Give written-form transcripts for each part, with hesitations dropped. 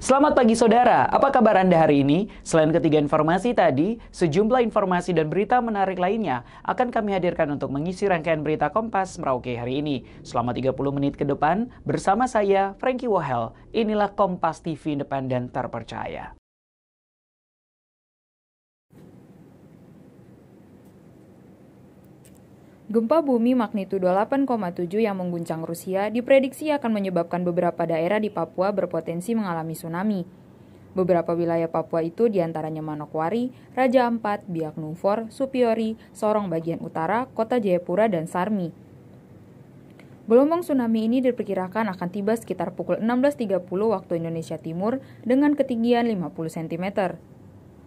Selamat pagi saudara, apa kabar Anda hari ini? Selain ketiga informasi tadi, sejumlah informasi dan berita menarik lainnya akan kami hadirkan untuk mengisi rangkaian berita Kompas Merauke hari ini. Selama 30 menit ke depan, bersama saya, Frankie Wahel. Inilah Kompas TV Independen Terpercaya. Gempa bumi magnitudo 8,7 yang mengguncang Rusia diprediksi akan menyebabkan beberapa daerah di Papua berpotensi mengalami tsunami. Beberapa wilayah Papua itu diantaranya Manokwari, Raja Ampat, Biak Numfor, Supiori, Sorong bagian utara, Kota Jayapura, dan Sarmi. Gelombang tsunami ini diperkirakan akan tiba sekitar pukul 16.30 waktu Indonesia Timur dengan ketinggian 50 cm.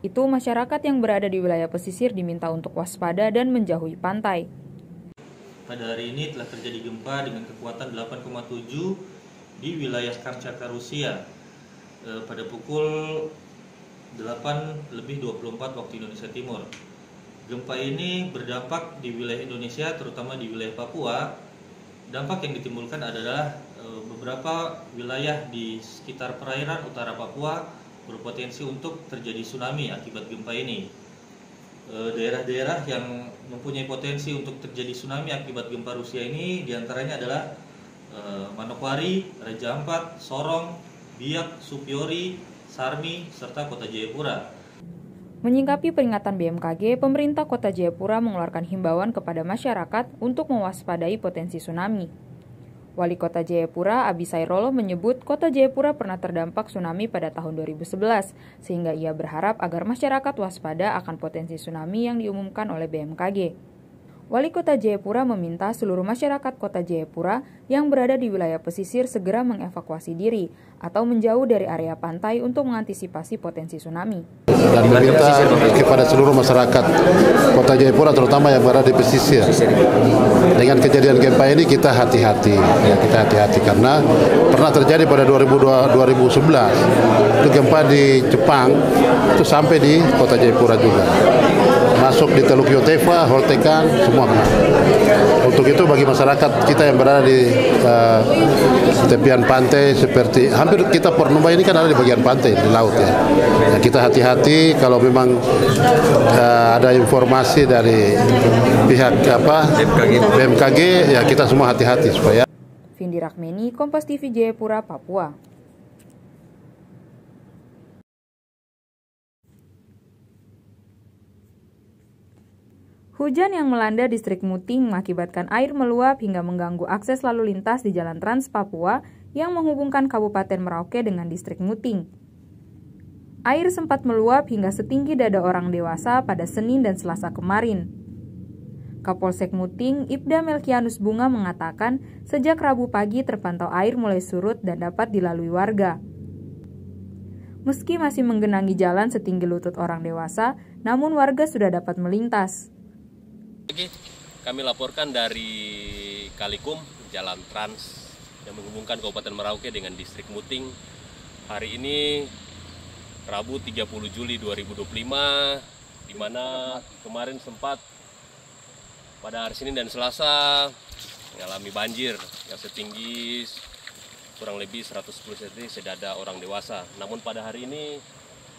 Itu masyarakat yang berada di wilayah pesisir diminta untuk waspada dan menjauhi pantai. Pada hari ini telah terjadi gempa dengan kekuatan 8,7 di wilayah Kamchatka, Rusia pada pukul 8:24 waktu Indonesia Timur. Gempa ini berdampak di wilayah Indonesia, terutama di wilayah Papua. Dampak yang ditimbulkan adalah beberapa wilayah di sekitar perairan utara Papua berpotensi untuk terjadi tsunami akibat gempa ini. Daerah-daerah yang mempunyai potensi untuk terjadi tsunami akibat gempa Rusia ini diantaranya adalah Manokwari, Raja Ampat, Sorong, Biak, Supiori, Sarmi, serta Kota Jayapura. Menyikapi peringatan BMKG, pemerintah Kota Jayapura mengeluarkan himbauan kepada masyarakat untuk mewaspadai potensi tsunami. Wali Kota Jayapura, Abi Sairolo, menyebut Kota Jayapura pernah terdampak tsunami pada tahun 2011, sehingga ia berharap agar masyarakat waspada akan potensi tsunami yang diumumkan oleh BMKG. Wali Kota Jayapura meminta seluruh masyarakat Kota Jayapura yang berada di wilayah pesisir segera mengevakuasi diri atau menjauh dari area pantai untuk mengantisipasi potensi tsunami. Dan meminta kepada seluruh masyarakat Kota Jayapura terutama yang berada di pesisir. Dengan kejadian gempa ini kita hati-hati, karena pernah terjadi pada 2011 itu gempa di Jepang itu sampai di Kota Jayapura juga. Masuk di Teluk Yotefa, Holtekan, semua kena. Untuk itu bagi masyarakat kita yang berada di tepian pantai seperti hampir kita Pornumba ini kan ada di bagian pantai di laut ya. Nah, kita hati-hati kalau memang ada informasi dari pihak BMKG ya kita semua hati-hati supaya. Vindi Rakmeni, Kompas TV Jayapura, Papua. Hujan yang melanda distrik Muting mengakibatkan air meluap hingga mengganggu akses lalu lintas di Jalan Trans Papua yang menghubungkan Kabupaten Merauke dengan distrik Muting. Air sempat meluap hingga setinggi dada orang dewasa pada Senin dan Selasa kemarin. Kapolsek Muting, Ibda Melkianus Bunga mengatakan sejak Rabu pagi terpantau air mulai surut dan dapat dilalui warga. Meski masih menggenangi jalan setinggi lutut orang dewasa, namun warga sudah dapat melintas. Kami laporkan dari Kalikum, Jalan Trans yang menghubungkan Kabupaten Merauke dengan distrik Muting. Hari ini Rabu 30 Juli 2025, di mana kemarin sempat pada hari Senin dan Selasa mengalami banjir yang setinggi kurang lebih 110 cm sedada orang dewasa. Namun pada hari ini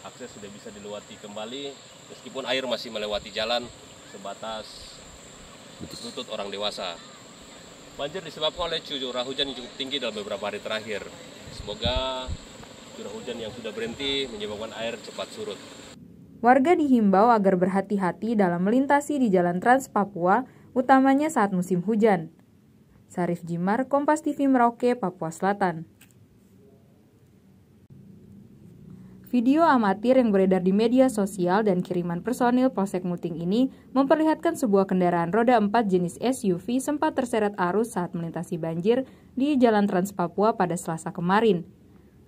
akses sudah bisa dilewati kembali meskipun air masih melewati jalan sebatas lutut orang dewasa. Banjir disebabkan oleh curah hujan yang cukup tinggi dalam beberapa hari terakhir. Semoga curah hujan yang sudah berhenti menyebabkan air cepat surut. Warga dihimbau agar berhati-hati dalam melintasi di Jalan Trans Papua, utamanya saat musim hujan. Sarif Jimar, Kompas TV Merauke, Papua Selatan. Video amatir yang beredar di media sosial dan kiriman personil Polsek Muting ini memperlihatkan sebuah kendaraan roda 4 jenis SUV sempat terseret arus saat melintasi banjir di Jalan Trans Papua pada Selasa kemarin.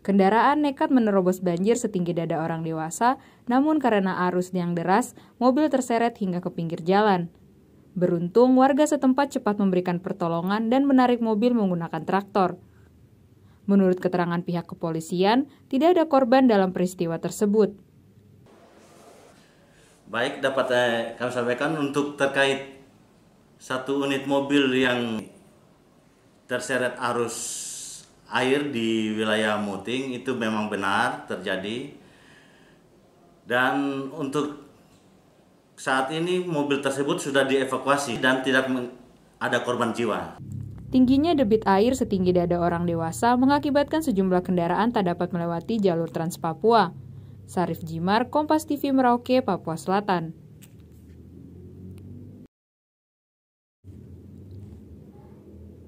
Kendaraan nekat menerobos banjir setinggi dada orang dewasa, namun karena arus yang deras, mobil terseret hingga ke pinggir jalan. Beruntung, warga setempat cepat memberikan pertolongan dan menarik mobil menggunakan traktor. Menurut keterangan pihak kepolisian, tidak ada korban dalam peristiwa tersebut. Baik, dapat kami sampaikan untuk terkait satu unit mobil yang terseret arus air di wilayah Muting itu memang benar terjadi. Dan untuk saat ini mobil tersebut sudah dievakuasi dan tidak ada korban jiwa. Tingginya debit air setinggi dada orang dewasa mengakibatkan sejumlah kendaraan tak dapat melewati jalur Trans Papua. Sarif Jimar, Kompas TV Merauke, Papua Selatan.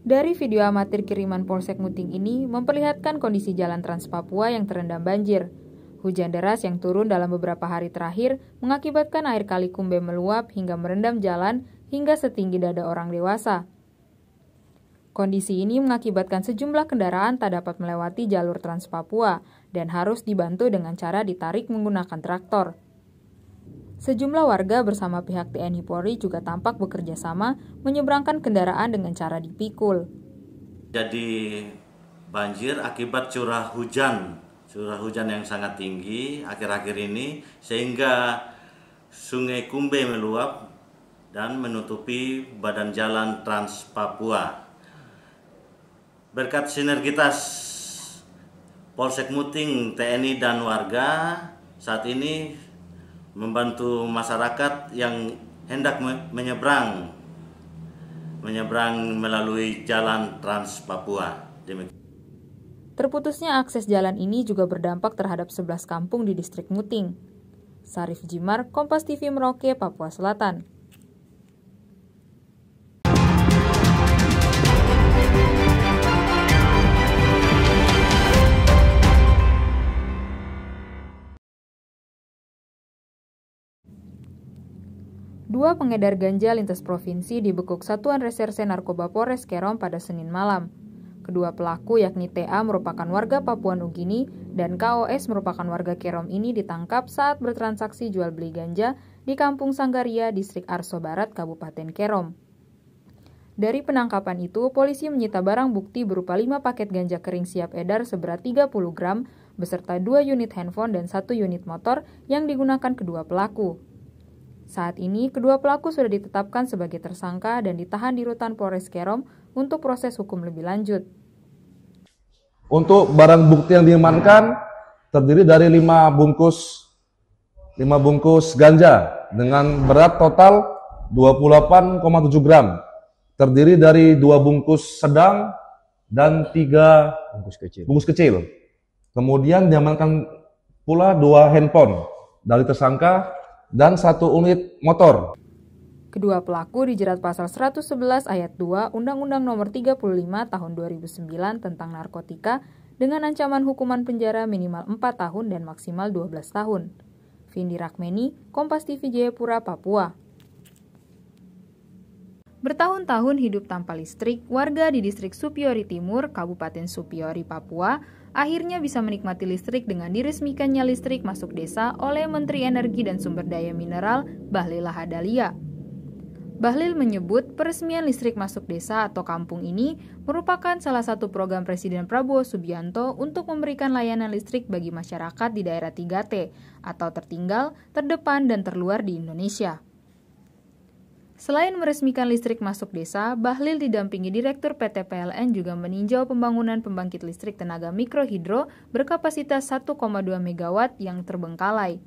Dari video amatir kiriman Polsek Muting ini memperlihatkan kondisi jalan Trans Papua yang terendam banjir. Hujan deras yang turun dalam beberapa hari terakhir mengakibatkan air Kali Kumbe meluap hingga merendam jalan hingga setinggi dada orang dewasa. Kondisi ini mengakibatkan sejumlah kendaraan tak dapat melewati jalur Trans Papua dan harus dibantu dengan cara ditarik menggunakan traktor. Sejumlah warga bersama pihak TNI Polri juga tampak bekerja sama menyeberangkan kendaraan dengan cara dipikul. Jadi banjir akibat curah hujan yang sangat tinggi akhir-akhir ini sehingga Sungai Kumbe meluap dan menutupi badan jalan Trans Papua. Berkat sinergitas Polsek Muting, TNI dan warga saat ini membantu masyarakat yang hendak menyeberang melalui jalan Trans Papua. Terputusnya akses jalan ini juga berdampak terhadap 11 kampung di distrik Muting. Sarif Jimar, Kompas TV Merauke, Papua Selatan. Dua pengedar ganja lintas provinsi dibekuk Satuan Reserse Narkoba Polres Kerom pada Senin malam. Kedua pelaku yakni TA merupakan warga Papua Nugini dan KOS merupakan warga Kerom ini ditangkap saat bertransaksi jual beli ganja di Kampung Sanggaria, Distrik Arso Barat, Kabupaten Kerom. Dari penangkapan itu, polisi menyita barang bukti berupa 5 paket ganja kering siap edar seberat 30 gram beserta 2 unit handphone dan 1 unit motor yang digunakan kedua pelaku. Saat ini, kedua pelaku sudah ditetapkan sebagai tersangka dan ditahan di Rutan Polres Kerom untuk proses hukum lebih lanjut. Untuk barang bukti yang diamankan terdiri dari 5 bungkus ganja dengan berat total 28,7 gram. Terdiri dari 2 bungkus sedang dan 3 bungkus kecil. Kemudian diamankan pula 2 handphone dari tersangka dan 1 unit motor. Kedua pelaku dijerat pasal 111 ayat 2 Undang-Undang Nomor 35 Tahun 2009 tentang narkotika dengan ancaman hukuman penjara minimal 4 tahun dan maksimal 12 tahun. Vindi Rakmeni, Kompas TV Jayapura, Papua. Bertahun-tahun hidup tanpa listrik, warga di distrik Supiori Timur, Kabupaten Supiori, Papua, akhirnya bisa menikmati listrik dengan diresmikannya listrik masuk desa oleh Menteri Energi dan Sumber Daya Mineral Bahlil Lahadalia. Bahlil menyebut peresmian listrik masuk desa atau kampung ini merupakan salah satu program Presiden Prabowo Subianto untuk memberikan layanan listrik bagi masyarakat di daerah 3T atau tertinggal, terdepan, dan terluar di Indonesia. Selain meresmikan listrik masuk desa, Bahlil didampingi Direktur PT PLN juga meninjau pembangunan pembangkit listrik tenaga mikrohidro berkapasitas 1,2 MW yang terbengkalai.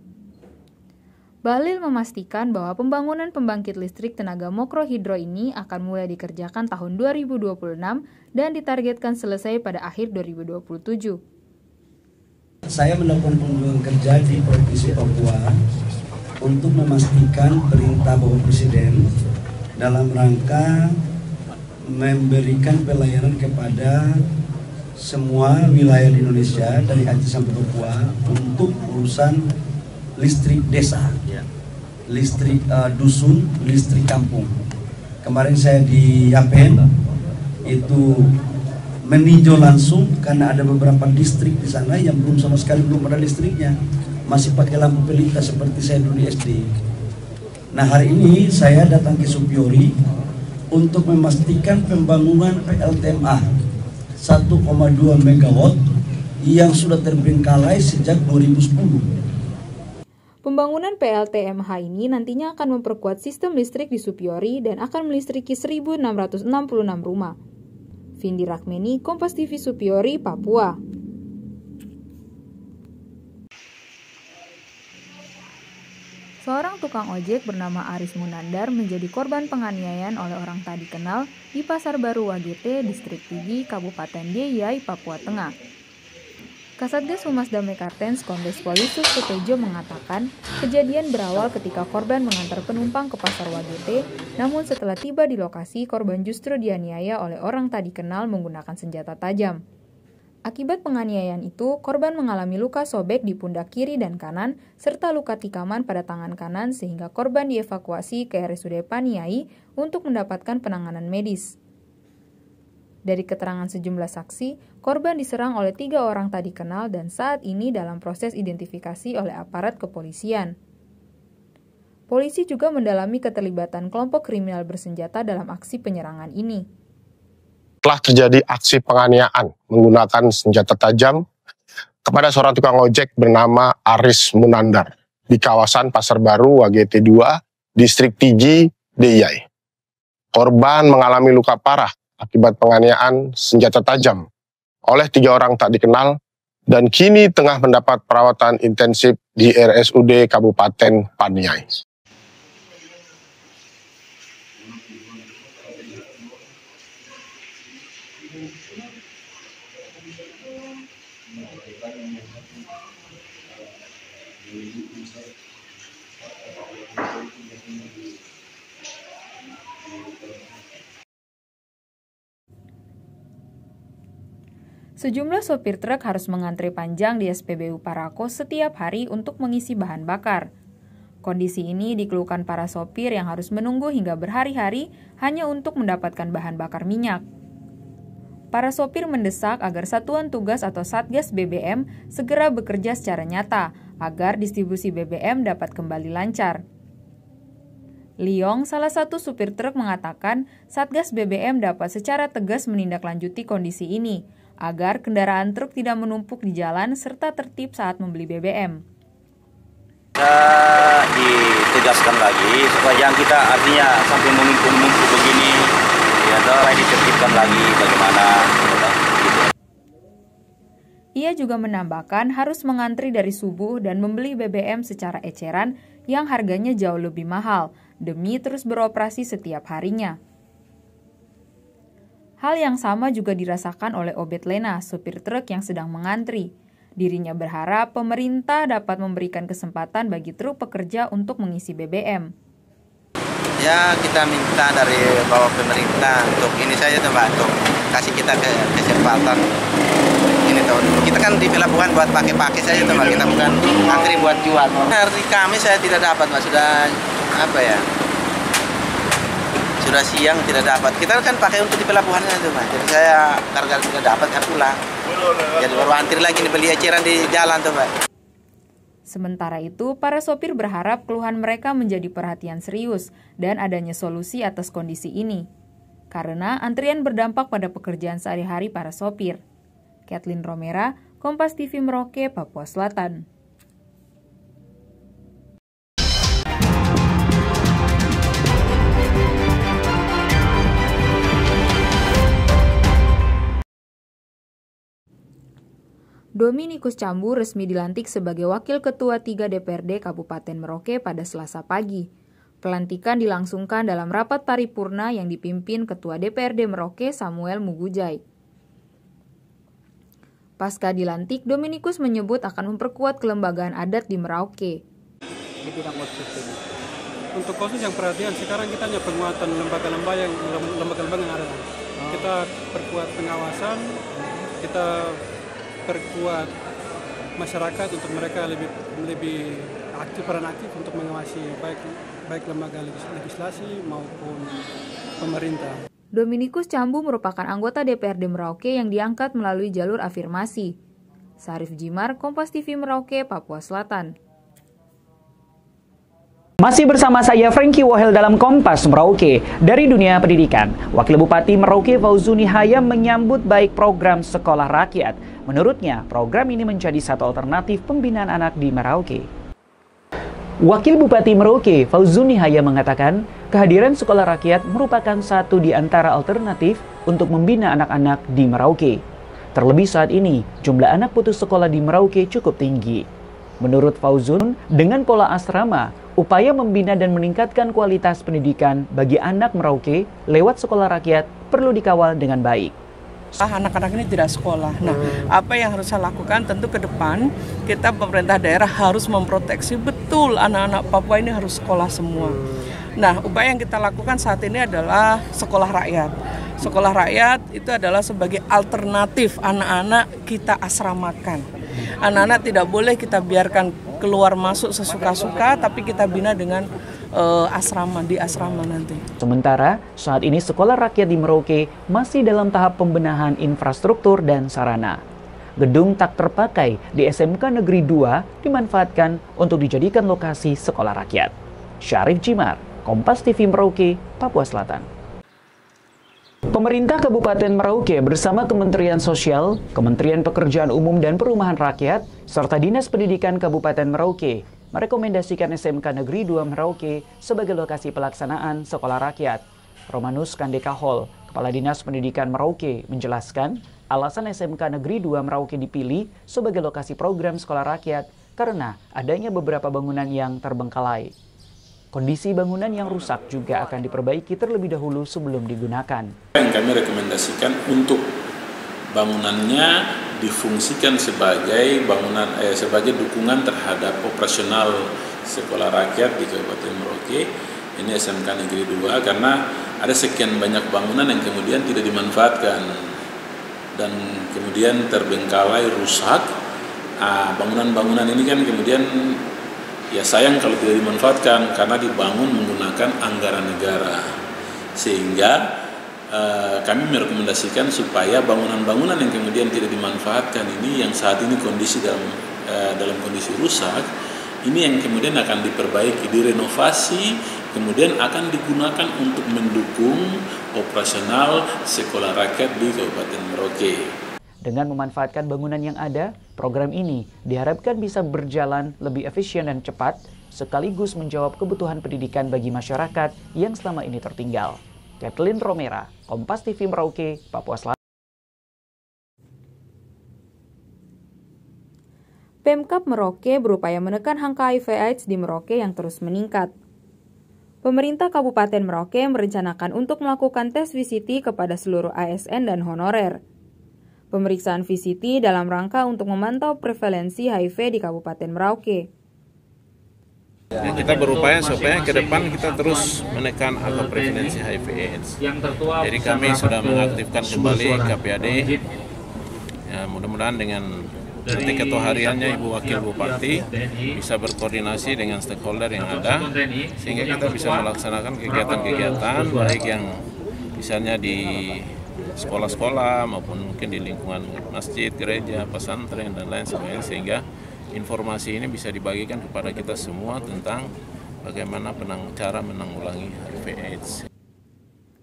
Bahlil memastikan bahwa pembangunan pembangkit listrik tenaga mikrohidro ini akan mulai dikerjakan tahun 2026 dan ditargetkan selesai pada akhir 2027. Saya melakukan kunjungan kerja di Provinsi Papua untuk memastikan perintah Bapak Presiden dalam rangka memberikan pelayanan kepada semua wilayah di Indonesia dari Aceh sampai Papua untuk urusan listrik desa, listrik dusun, listrik kampung. Kemarin saya di Yapen itu meninjau langsung karena ada beberapa distrik di sana yang belum sama sekali belum ada listriknya, masih pakai lampu pelita seperti saya dulu di SD. Nah, hari ini saya datang ke Supiori untuk memastikan pembangunan PLTMA 1,2 MW yang sudah terbengkalai sejak 2010. Pembangunan PLTMH ini nantinya akan memperkuat sistem listrik di Supiori dan akan melistriki 1.666 rumah. Vindi Rakmeni, Kompas TV Supiori, Papua. Seorang tukang ojek bernama Aris Munandar menjadi korban penganiayaan oleh orang tak dikenal di Pasar Baru Wagete, Distrik Tigi, Kabupaten Deyai, Papua Tengah. Kasatgas Humas Damai Kartens Kombes Pol Yusuf Sutejo mengatakan kejadian berawal ketika korban mengantar penumpang ke Pasar Wagete, namun setelah tiba di lokasi, korban justru dianiaya oleh orang tak dikenal menggunakan senjata tajam. Akibat penganiayaan itu, korban mengalami luka sobek di pundak kiri dan kanan, serta luka tikaman pada tangan kanan sehingga korban dievakuasi ke RSUD Paniai untuk mendapatkan penanganan medis. Dari keterangan sejumlah saksi, korban diserang oleh 3 orang tak dikenal dan saat ini dalam proses identifikasi oleh aparat kepolisian. Polisi juga mendalami keterlibatan kelompok kriminal bersenjata dalam aksi penyerangan ini. Telah terjadi aksi penganiayaan menggunakan senjata tajam kepada seorang tukang ojek bernama Aris Munandar di kawasan Pasar Baru Wagete 2, Distrik Tigi, Deyai. Korban mengalami luka parah akibat penganiayaan senjata tajam oleh 3 orang tak dikenal dan kini tengah mendapat perawatan intensif di RSUD Kabupaten Paniai. Sejumlah sopir truk harus mengantri panjang di SPBU Parako setiap hari untuk mengisi bahan bakar. Kondisi ini dikeluhkan para sopir yang harus menunggu hingga berhari-hari hanya untuk mendapatkan bahan bakar minyak. Para sopir mendesak agar Satuan Tugas atau Satgas BBM segera bekerja secara nyata agar distribusi BBM dapat kembali lancar. Liong, salah satu supir truk, mengatakan Satgas BBM dapat secara tegas menindaklanjuti kondisi ini agar kendaraan truk tidak menumpuk di jalan serta tertib saat membeli BBM. Ditegaskan lagi supaya jangan kita artinya sampai menumpuk begini, ya ditertibkan lagi bagaimana. Ia juga menambahkan harus mengantri dari subuh dan membeli BBM secara eceran yang harganya jauh lebih mahal demi terus beroperasi setiap harinya. Hal yang sama juga dirasakan oleh Obet Lena, supir truk yang sedang mengantri. Dirinya berharap pemerintah dapat memberikan kesempatan bagi truk pekerja untuk mengisi BBM. Ya, kita minta dari bawah pemerintah untuk ini saja tuh Mbak, untuk kasih kita kesempatan. Ini tuh, kita kan di pelabuhan buat pakai saja tuh Mbak, kita bukan antri buat jual. Hari Kamis saya tidak dapat Mbak, sudah apa ya? Sudah siang tidak dapat. Kita kan pakai untuk di pelabuhan itu Mas. Jadi saya karena tidak dapat saya pulang. Jadi baru antri lagi nih beli eceran di jalan tuh Pak. Sementara itu, para sopir berharap keluhan mereka menjadi perhatian serius dan adanya solusi atas kondisi ini. Karena antrian berdampak pada pekerjaan sehari-hari para sopir. Kathleen Romera, Kompas TV Merauke, Papua Selatan. Dominikus Cambu resmi dilantik sebagai Wakil Ketua 3 DPRD Kabupaten Merauke pada Selasa pagi. Pelantikan dilangsungkan dalam rapat paripurna yang dipimpin Ketua DPRD Merauke Samuel Mugujai. Pasca dilantik, Dominikus menyebut akan memperkuat kelembagaan adat di Merauke. Di bidang konstitusi. Untuk khusus yang perhatian, sekarang kita hanya penguatan lembaga-lembaga yang ada. Kita perkuat pengawasan, kita perkuat masyarakat untuk mereka lebih aktif, peran aktif untuk mengawasi baik lembaga legislasi maupun pemerintah. Dominikus Cambu merupakan anggota DPRD Merauke yang diangkat melalui jalur afirmasi. Sarif Jimar, Kompas TV Merauke, Papua Selatan. Masih bersama saya Frankie Wahel dalam Kompas Merauke. Dari dunia pendidikan, Wakil Bupati Merauke Fauzuni Hayam menyambut baik program Sekolah Rakyat. Menurutnya, program ini menjadi satu alternatif pembinaan anak di Merauke. Wakil Bupati Merauke, Fauzuni Haya mengatakan, kehadiran sekolah rakyat merupakan satu di antara alternatif untuk membina anak-anak di Merauke. Terlebih saat ini, jumlah anak putus sekolah di Merauke cukup tinggi. Menurut Fauzun, dengan pola asrama, upaya membina dan meningkatkan kualitas pendidikan bagi anak Merauke lewat sekolah rakyat perlu dikawal dengan baik. Anak-anak ini tidak sekolah. Nah, apa yang harus saya lakukan? Tentu ke depan kita pemerintah daerah harus memproteksi betul anak-anak Papua ini harus sekolah semua. Nah, upaya yang kita lakukan saat ini adalah sekolah rakyat. Sekolah rakyat itu adalah sebagai alternatif anak-anak kita asramakan. Anak-anak tidak boleh kita biarkan keluar masuk sesuka-suka, tapi kita bina dengan di asrama nanti. Sementara, saat ini sekolah rakyat di Merauke masih dalam tahap pembenahan infrastruktur dan sarana. Gedung tak terpakai di SMK Negeri 2 dimanfaatkan untuk dijadikan lokasi sekolah rakyat. Syarif Jimar, Kompas TV Merauke, Papua Selatan. Pemerintah Kabupaten Merauke bersama Kementerian Sosial, Kementerian Pekerjaan Umum dan Perumahan Rakyat, serta Dinas Pendidikan Kabupaten Merauke merekomendasikan SMK Negeri 2 Merauke sebagai lokasi pelaksanaan sekolah rakyat. Romanus Kandeka Hall, Kepala Dinas Pendidikan Merauke, menjelaskan alasan SMK Negeri 2 Merauke dipilih sebagai lokasi program sekolah rakyat karena adanya beberapa bangunan yang terbengkalai. Kondisi bangunan yang rusak juga akan diperbaiki terlebih dahulu sebelum digunakan. Yang kami rekomendasikan untuk bangunannya difungsikan sebagai sebagai dukungan terhadap operasional sekolah rakyat di Kabupaten Merauke. Ini SMK Negeri 2 karena ada sekian banyak bangunan yang kemudian tidak dimanfaatkan dan kemudian terbengkalai, rusak. Bangunan-bangunan ini kan kemudian ya sayang kalau tidak dimanfaatkan karena dibangun menggunakan anggaran negara, sehingga kami merekomendasikan supaya bangunan-bangunan yang kemudian tidak dimanfaatkan ini yang saat ini kondisi dalam kondisi rusak, ini yang kemudian akan diperbaiki, direnovasi, kemudian akan digunakan untuk mendukung operasional sekolah rakyat di Kabupaten Merauke. Dengan memanfaatkan bangunan yang ada, program ini diharapkan bisa berjalan lebih efisien dan cepat, sekaligus menjawab kebutuhan pendidikan bagi masyarakat yang selama ini tertinggal. Kathleen Romera, Kompas TV Merauke, Papua Selatan. Pemkab Merauke berupaya menekan angka HIV/AIDS di Merauke yang terus meningkat. Pemerintah Kabupaten Merauke merencanakan untuk melakukan tes VCT kepada seluruh ASN dan honorer. Pemeriksaan VCT dalam rangka untuk memantau prevalensi HIV di Kabupaten Merauke. Ya, kita berupaya supaya ke depan kita terus menekan angka prevalensi HIV/AIDS. Jadi kami sudah mengaktifkan kembali KPAD. Ya, mudah-mudahan dengan nanti ketua hariannya Ibu Wakil Bupati bisa berkoordinasi dengan stakeholder yang ada, sehingga kita bisa melaksanakan kegiatan-kegiatan baik yang misalnya di sekolah-sekolah maupun mungkin di lingkungan masjid, gereja, pesantren dan lain sebagainya, sehingga informasi ini bisa dibagikan kepada kita semua tentang bagaimana cara menanggulangi HIV/AIDS.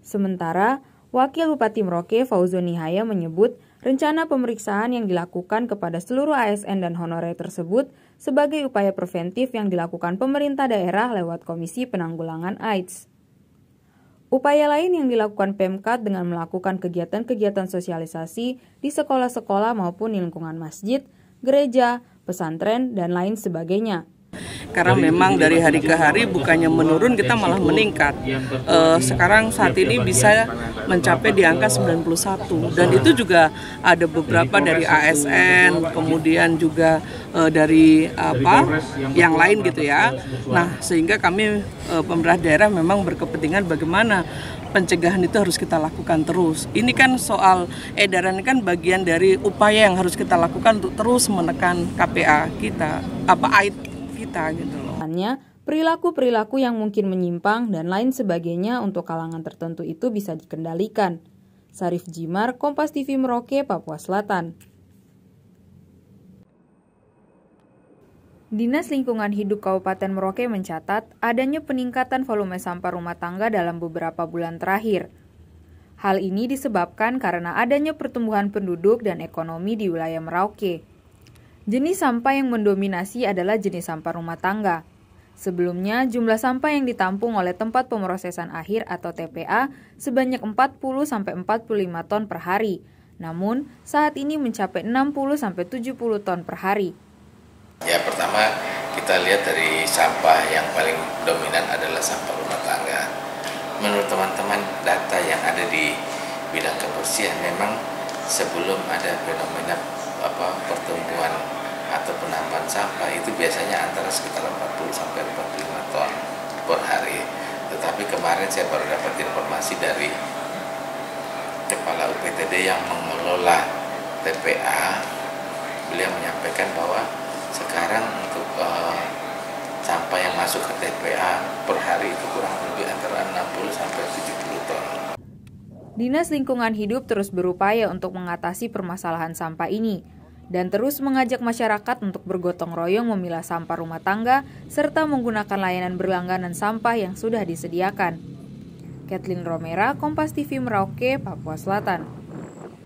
Sementara, Wakil Bupati Merauke Fauzuni Haya menyebut rencana pemeriksaan yang dilakukan kepada seluruh ASN dan honorer tersebut sebagai upaya preventif yang dilakukan pemerintah daerah lewat Komisi Penanggulangan AIDS. Upaya lain yang dilakukan Pemkab dengan melakukan kegiatan-kegiatan sosialisasi di sekolah-sekolah maupun di lingkungan masjid, gereja, pesantren, dan lain sebagainya. Karena memang dari hari ke hari bukannya menurun, kita malah meningkat. Sekarang saat ini bisa mencapai di angka 91, dan itu juga ada beberapa dari ASN, kemudian juga dari yang lain gitu ya. Nah, sehingga kami pemerintah daerah memang berkepentingan bagaimana pencegahan itu harus kita lakukan terus. Ini kan soal edaran kan bagian dari upaya yang harus kita lakukan untuk terus menekan KPA kita, AIDS kita gitu loh. Perilaku-perilaku yang mungkin menyimpang dan lain sebagainya untuk kalangan tertentu itu bisa dikendalikan. Syarif Jimar, Kompas TV Merauke, Papua Selatan. Dinas Lingkungan Hidup Kabupaten Merauke mencatat adanya peningkatan volume sampah rumah tangga dalam beberapa bulan terakhir. Hal ini disebabkan karena adanya pertumbuhan penduduk dan ekonomi di wilayah Merauke. Jenis sampah yang mendominasi adalah jenis sampah rumah tangga. Sebelumnya, jumlah sampah yang ditampung oleh tempat pemrosesan akhir atau TPA sebanyak 40-45 ton per hari. Namun, saat ini mencapai 60-70 ton per hari. Ya, pertama kita lihat dari sampah yang paling dominan adalah sampah rumah tangga. Menurut teman-teman, data yang ada di bidang kebersihan memang sebelum ada fenomena pertumbuhan atau penambahan sampah itu biasanya antara sekitar 40-45 ton per hari. Tetapi kemarin saya baru dapat informasi dari Kepala UPTD yang mengelola TPA. Beliau menyampaikan bahwa sekarang untuk sampah yang masuk ke TPA per hari itu kurang lebih antara 60-70 ton. Dinas Lingkungan Hidup terus berupaya untuk mengatasi permasalahan sampah ini dan terus mengajak masyarakat untuk bergotong royong memilah sampah rumah tangga serta menggunakan layanan berlangganan sampah yang sudah disediakan. Kathleen Romera, Kompas TV Merauke, Papua Selatan.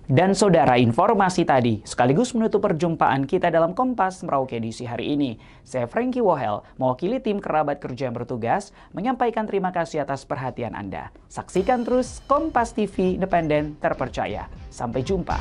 Dan saudara, informasi tadi sekaligus menutup perjumpaan kita dalam Kompas Merauke edisi hari ini. Saya Frankie Wohel, mewakili tim kerabat kerja yang bertugas, menyampaikan terima kasih atas perhatian Anda. Saksikan terus Kompas TV independen terpercaya. Sampai jumpa.